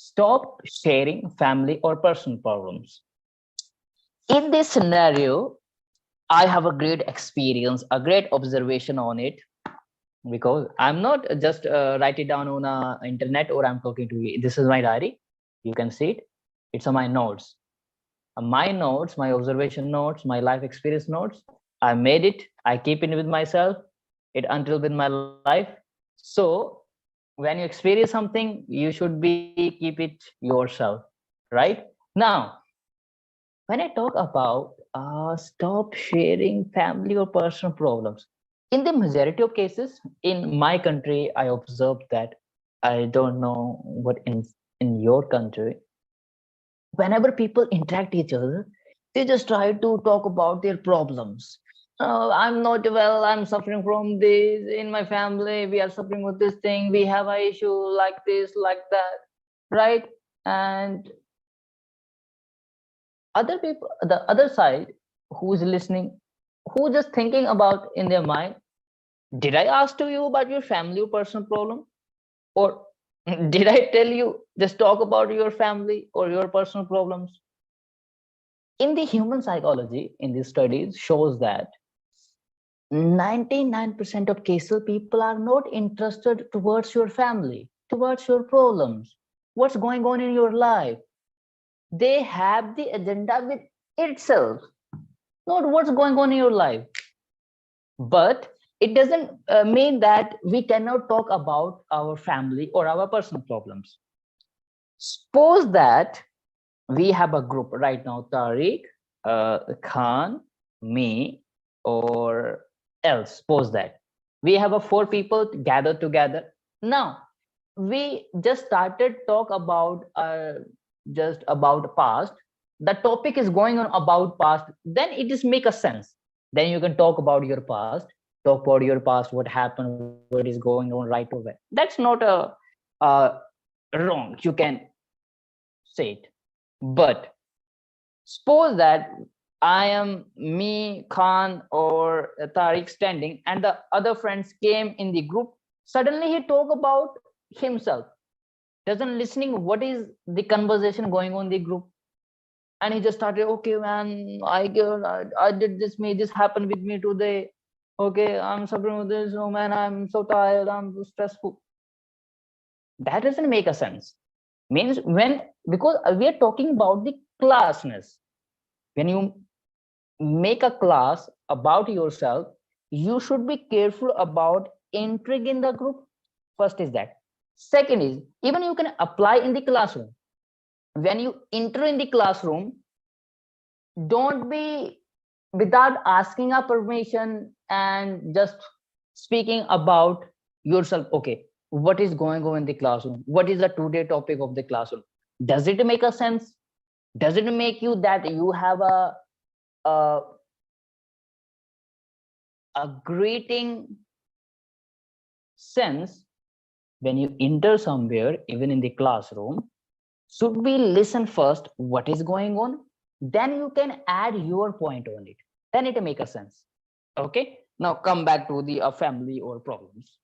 Stop sharing family or personal problems. In this scenario, I have a great experience, a great observation on it, because I'm not just write it down on internet or I'm talking to you. This is my diary. You can see it. It's on my notes. My notes, my observation notes, my life experience notes. I made it. I keep it with myself. It until with my life. So when you experience something, you should be keep it yourself, right? Now, when I talk about stop sharing family or personal problems, in the majority of cases in my country, I observed that. I don't know what in your country. Whenever people interact each other, they just try to talk about their problems. I'm not well. I'm suffering from this in my family. We are suffering with this thing. We have a issue like this, like that, right? And other people, the other side, who's listening, who just thinking about in their mind, did I ask to you about your family or personal problem, or did I tell you just talk about your family or your personal problems? In the human psychology, in these studies shows that 99% of cases people are not interested towards your family, towards your problems, what's going on in your life. They have the agenda with itself, not what's going on in your life. But it doesn't mean that we cannot talk about our family or our personal problems. Suppose that we have a group right now, Tariq, Khan, me, or else. Suppose that we have a four people gathered together. Now we just started talk about just about past. The topic is going on about past. Then it just make a sense. Then you can talk about your past, talk about your past, what happened, what is going on right over. That's not a wrong. You can say it, but suppose that I am me, Khan, or Tariq standing, and the other friends came in the group. Suddenly he talk about himself, doesn't listening what is the conversation going on in the group, and he just started, okay, man, I did this, me, this happened with me today. Okay, I'm suffering with this. Oh man, I'm so tired. I'm so stressful. That doesn't make a sense. Means when because we are talking about the classness. When you make a class about yourself, you should be careful about entering in the group. First is that. Second is, even you can apply in the classroom. When you enter in the classroom, don't be without asking a permission and just speaking about yourself. Okay, what is going on in the classroom? What is the today topic of the classroom? Does it make a sense? Does it make you that you have a a greeting sense when you enter somewhere, even in the classroom? Should we listen first what is going on? Then you can add your point on it. Then it make a sense. Okay. Now come back to the family or problems.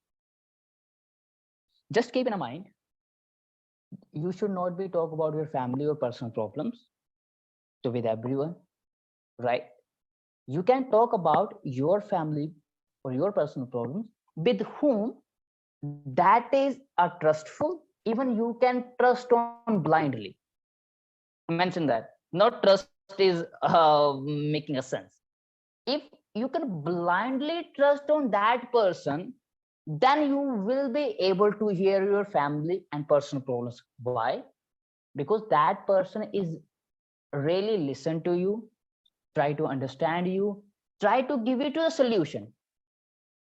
Just keep in mind, you should not be talk about your family or personal problems to with everyone, right? You can talk about your family or your personal problems with whom that is a trustful, even you can trust on blindly. Mention that not trust is making a sense. If you can blindly trust on that person, then you will be able to hear your family and personal problems. Why? Because that person is really listen to you, try to understand you, try to give you to a solution,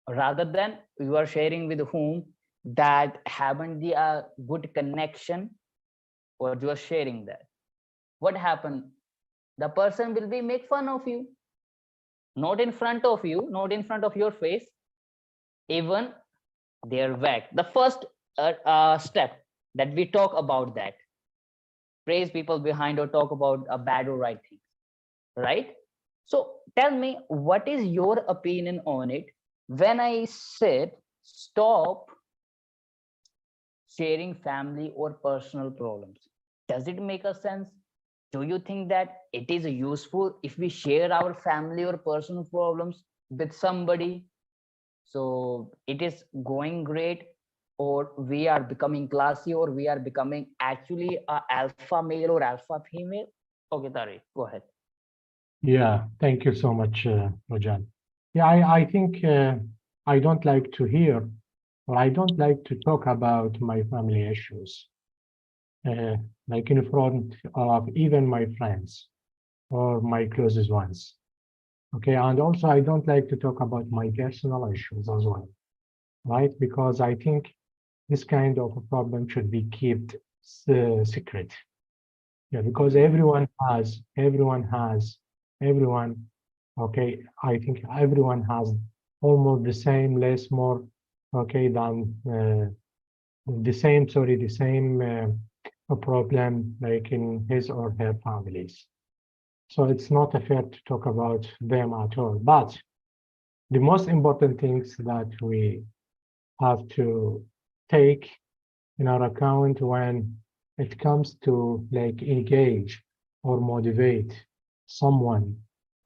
rather than you are sharing with whom that haven't the good connection, or you are sharing that. What happened? The person will be make fun of you, not in front of you, not in front of your face, even their back. The first step that we talk about that, praise people behind or talk about a bad or right things, right? So tell me, what is your opinion on it when I said stop sharing family or personal problems. Does it make a sense? Do you think that it is useful if we share our family or personal problems with somebody? So it is going great, or we are becoming classy, or we are becoming actually a alpha male or alpha female? Okay, Tariq, go ahead. Yeah, thank you so much, Rajan. Yeah, I think I don't like to hear, or I don't like to talk about my family issues, uh, like in front of even my friends or my closest ones. Okay, and also I don't like to talk about my personal issues as well, right? Because I think this kind of a problem should be kept secret. Yeah, because everyone, okay, I think everyone has almost the same, less, more, okay, than the same problem like in his or her families. So it's not fair to talk about them at all. But the most important things that we have to take in our account when it comes to like engage or motivate someone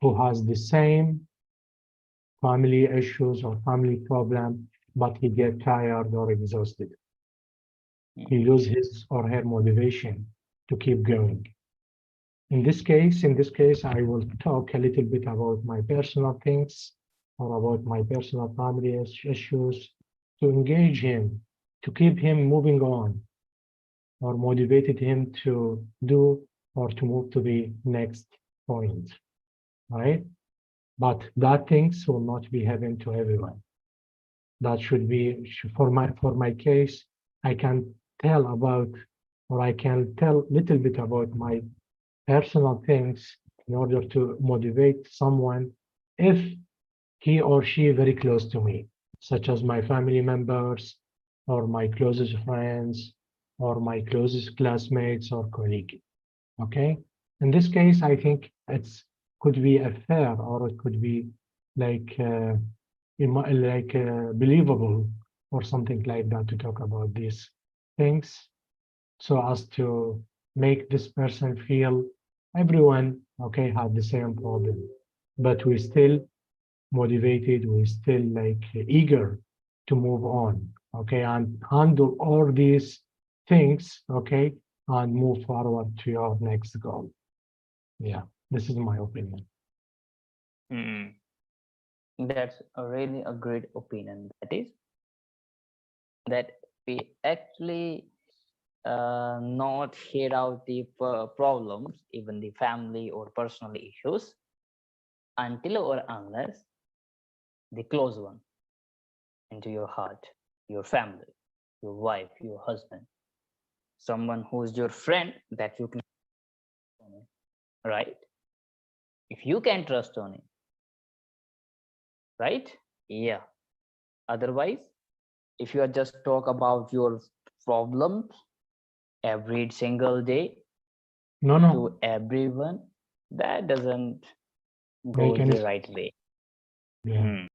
who has the same family issues or family problem, but he get tired or exhausted. He Mhm. lose his or her motivation to keep going. In this case, I will talk a little bit about my personal things or about my personal family issues to engage him, to keep him moving on, or motivated him to do or to move to the next point, right? But that things will not be happen to everyone. That should be for my case. I can tell about, or I can tell little bit about my personal things in order to motivate someone if he or she very close to me, such as my family members or my closest friends or my closest classmates or colleague. Okay. In this case, I think it's could be a fair or it could be like believable or something like that to talk about these things so as to make this person feel everyone okay had the same problem, but we still motivated, we still like eager to move on, okay, and handle all these things, okay, and move forward to your next goal. Yeah, this is my opinion. Hmm. That's a really a great opinion. That is that we actually not hear out the problems, even the family or personal issues, until or unless the close one into your heart, your family, your wife, your husband, someone who is your friend that you can trust on it, right? If you can trust on it, right? Yeah. Otherwise, if you are just talk about your problems every single day No, no, to everyone, that doesn't make goes any the sense. right way. Yeah. Hmm.